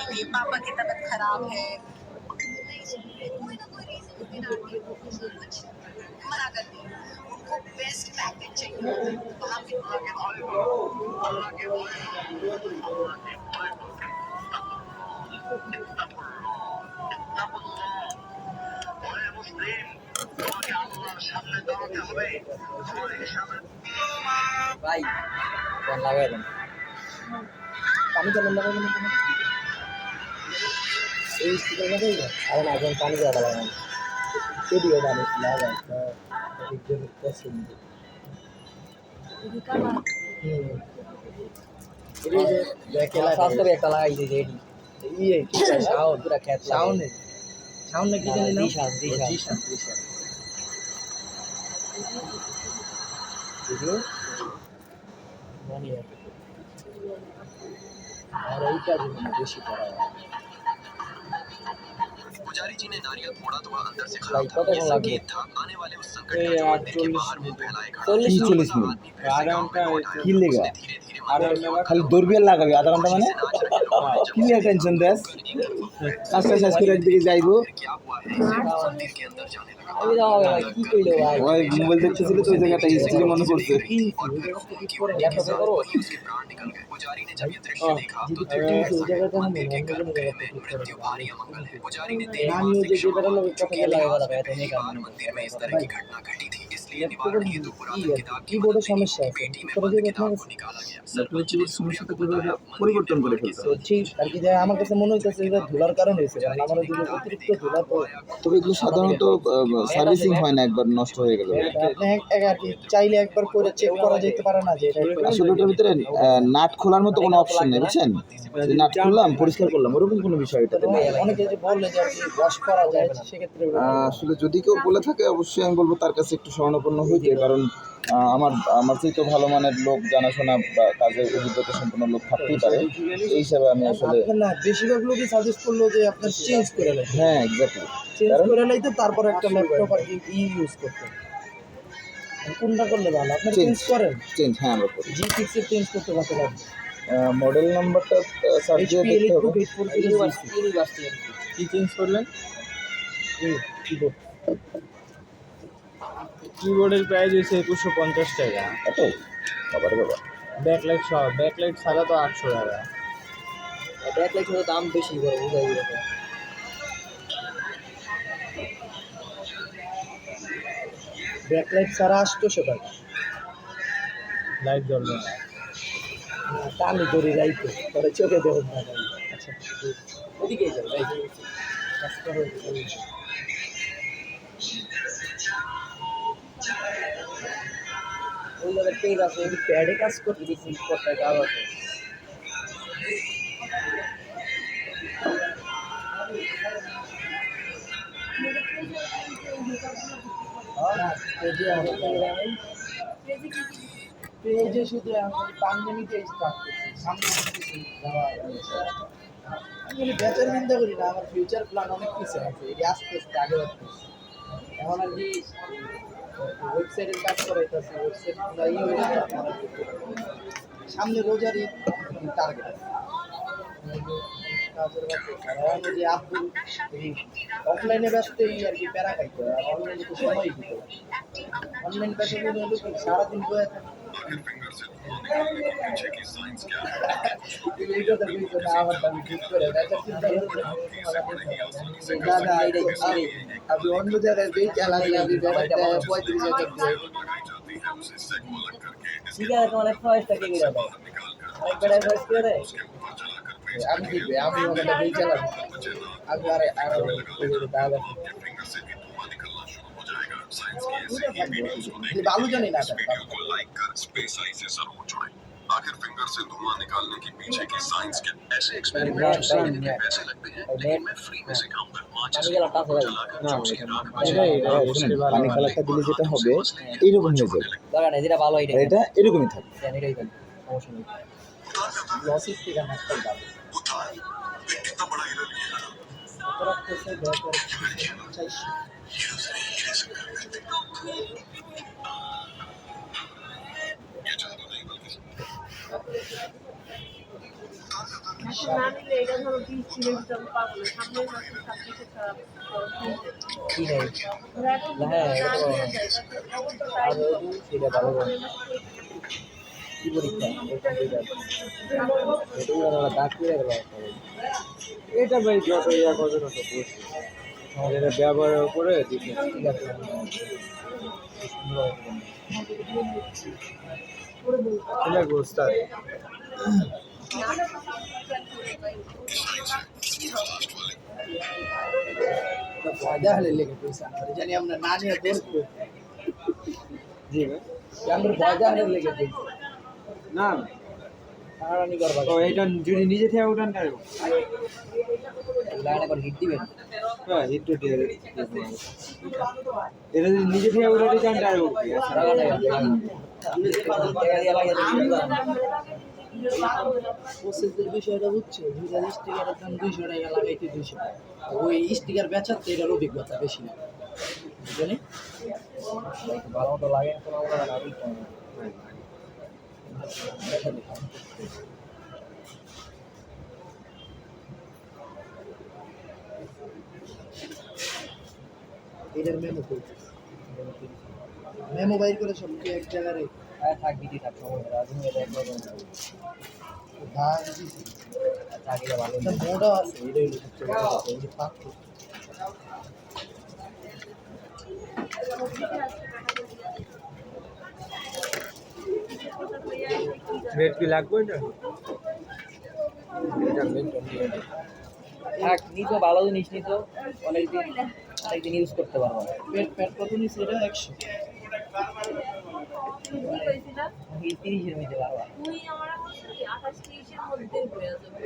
नहीं पापा की तबीयत खराब है, कोई ना कोई रीजन मना करती है। उनको बेस्ट पैकेज चाहिए, वहाँ पे ভাই ফোন লাগাই দেন, পানি কেমন লাগাবেন? এই স্পিকার লাগাই না, আরে না এখন পানি দেওয়া লাগানো সেদিও পানি লাগাই পছন্দ। একটা লাগাই দিয়েছে এটি ইয়ে সাউন্ড পুরা খ্যাত সাউন্ড সাউন্ড নাকি দিশান দিশান দিশান দিশান और ऐसा बेशी करा है। पुजारी जी ने नारियल फोड़ा तो वह अंदर से खड़ा था। ये संकेत था आने वाले उस संकट का जो मंदिर के बाहर मुंह फैलाए खड़ा था। 40 मिनट কি লেগা খালি দৌড়বিয়াল লাগাবি আধা ঘন্টা মানে কি নিয়ে টেনশন দেস কাজটা শেষ করে একদিকে যাইবো क्या हुआ है मंदिर के अंदर जाने लगा। अभी तो কি কইলো ভাই ওই মোবাইল দেখতেছিল তো ওই জায়গাটা হিস্ট্রি মনে করছে उसके प्राण निकल गए। पुजारी ने जब ये दृश्य देखा तो मंदिर के गर्भगृह में मृत्यु भारी अमंगल है। पुजारी ने देर नानी से जो क्षमा मांगी, কথা क्योंकि বলা इतिहास কথা में এটা নিয়ে पहली बार मंदिर में इस तरह की घटना घटी थी, इसलिए निवारण हेतु पुरातन किताब की कीबोर्डे मदद समस्या मिली। আছে पेटी में করে बंद দিয়ে किताब কথা को निकाला गया। তুমি सरपंच কি ने সমস্যা सूर्य তো को बताया, পরিবর্তন করে मंदिर ফেলতে ঠিক আর কি যায় আমার কাছে মনে হইতেছে এটা ধুলার কারণে হয়েছে, কারণ আমার যদি অতিরিক্ত ধুলা তো তবে এগুলো সাধারণত সার্ভিসিং হয় না একবার নষ্ট হয়ে গেলে আপনি আর কি চাইলে একবার করে চেক করা যেতে পারে না যে এটা আসলে ওটার ভিতরে নাট খোলার মতো কোনো অপশন নেই বুঝছেন, যে নাট খুললাম পরিষ্কার করলাম ওরকম কোনো বিষয় এটাতে নেই। অনেকে যে বললে যে আর কি ওয়াশ করা যায় সেক্ষেত্রে আসলে যদি কেউ বলে থাকে অবশ্যই আমি বলবো তার কাছে একটু শরণাপন্ন হইতে, কারণ আমার থেকে তো ভালো মানের লোক জানাশোনা বা কাজের অভিজ্ঞতা সম্পন্ন লোক থাকতেই পারে, এই হিসাবে আমি আসলে না বেশিরভাগ লোকই সাজেস্ট করলো যে আপনার চেঞ্জ করে লাগে, হ্যাঁ এক্স্যাক্টলি চেঞ্জ করে লাইতে তারপর একটা ল্যাপটপ আর কি ইউজ করতে। কোনটা করলে ভালো আপনি চেঞ্জ করেন? চেঞ্জ হ্যাঁ আমরা করি। G6 এর চেঞ্জ করতে কত লাগবে? মডেল নাম্বারটা সার্চ দিয়ে দেখতে হবে। ইউনিভার্সিটি কি চেঞ্জ করলেন? কিবোর্ড কিবোর্ডের প্রাইস হয়েছে 2150 টাকা। এত বাবার বাবা ব্যাকলাইট সহ, ব্যাকলাইট ছাড়া তো 800 টাকা। ব্যাকলাইট হলে দাম বেশি করে বুঝাই দিতে। ব্যাকলাইট ছাড়া 800 টাকা, লাইট জ্বলবে না। টানি করে রাইতে পরে চোখে দেখুন না ভাই। আচ্ছা ওদিকে যাও ভাই, কাজটা হয়ে গেছে। ওই জায়গায় পেজ আছে ওই প্যাডে কাজ করতে দিচ্ছি কোথায় কাজ আছে পেজে শুধু পাঞ্জাবিতে স্টার্ট করছি সামনে কিছু আমি বেচার চিন্তা করি না আমার ফিউচার প্ল্যান অনেক কিছু আছে এটি আস্তে আস্তে আগে বাড়তেছে এখন আর কি ওয়েবসাইটের কাজ করাইতেছে ওয়েবসাইট সামনে রোজারই টার্গেট আছে কাজের বাকি যে আব্দুল অফলাইনে ব্যস্তই আর কি প্যারা খাইতে হয় আর অনলাইনে তো সময় দিতে হয় অনলাইন ব্যবসা হলো কি সারাদিন বয়ে থাকে আমি অন্য জায়গায় আমি 35,000 ঠিক আছে তোমার ফয়েসটা কে করে দেয় একবার ফয়েস করে দেয় আমি দিবে আমি ওখানে বেই চালাবো আমি আরে দাদা बालू जो नहीं लाता वीडियो को लाइक कर स्पेस आई से जरूर जुड़े आखिर फिंगर से धुआं निकालने के पीछे की साइंस के ऐसे एक्सपेरिमेंट के पैसे लगते हैं लेकिन मैं फ्री में सिखाऊंगा माचिस की लौटा से जलाकर जो उसकी राख बचेगी পানি কালারটা দিলে যেটা হবে এইরকম হয়ে যাবে লাগা না যেটা ভালো এটা এরকমই থাকবে এটাই দেন সমস্যা নেই লসিস থেকে নাস্তা দাও कितना बड़ा हिलर ये है तरफ से बेहतर चाहिए ये जादू नहीं बल्कि না নিলে এটা ধরো 20 ছিল দিতাম পাবো না সামনের মাসে 26 খারাপ কি নেই হ্যাঁ আর সেটা ভালো কি পরীক্ষা এটা ওরা দাগ করে গেল এটা ভাই যত ইয়া করবে তত বুঝছি এটা ব্যবহারের উপরে দিকে ঠিক আছে এটা গোস্তা फायदा है लेके पैसा जानी हमने नानी है दोस्त জি ভাই আমরা ফায়দা है लेके पैसा না তারা নি করবা তো এটা যদি নিজে থেকে উঠান তাহলে লাইনে করে হিট দিবেন হ্যাঁ একটু দিয়ে এটা যদি নিজে থেকে উঠাতে চান তাহলে উঠবে টাকা টাকা দিয়ে লাগিয়ে দিবেন প্রসেসের বিষয়টা বুঝছো 200 স্টিকারের দাম 200 টাকা লাগাইতে 200 টাকা ওই স্টিকার বেচাতে এটার অভিজ্ঞতা বেশি না বুঝলি ভালো মতো লাগে কোনো আমরা লাগি এটার মেমো বাইর করে সব কি এক জায়গায় থাক দিতে থাক সময় রাজু হয়ে যায় ভালো মোটা আছে এটাই পাত্র রেট কি লাগবে এটা থাক নিতো ভালো জিনিস নিতো অনেকদিন ইউজ করতে পারবো পেট কত নিচ্ছে এটা 100 30-এর মধ্যে পারবা তুই আমার বলছিস 28-30 এর মধ্যে হয়ে যাবে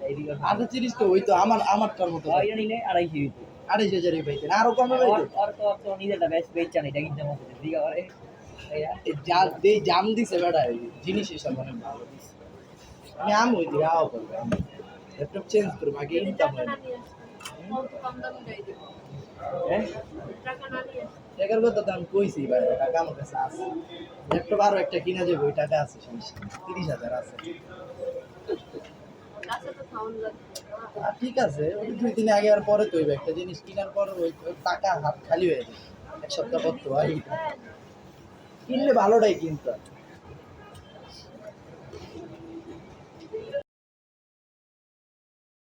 এইদিকে 38 তো ওই তো আমারটার মতো এটা নিলে 2,500 এর পাইতেন আরো কমে পাইতেন আর তো নিজেরটা বেশ বেচা না এটা কিনতে মতো দিগা করে যা দেই জাম দিছে বেটা জিনিস এসব অনেক ভালো দিছে আমি আম হই দিয়া আও করব ল্যাপটপ চেঞ্জ করব আগে ইনকাম হয় না কম দামে দেই দিব হ্যাঁ টাকা না নিয়ে টাকার কথা তো আমি কইছি ভাই টাকা আমার কাছে আছে ল্যাপটপ আরো একটা কিনা যাবে ওই টাকা আছে 30,000 আছে কাছে তো খাওয়ান লাগবে ঠিক আছে ওই 2 দিন আগে আর পরে তো হইবে একটা জিনিস কেনার পর ওই টাকা হাত খালি হয়ে যাবে এক সপ্তাহ পর তো কিনলে ভালোটাই কিনতে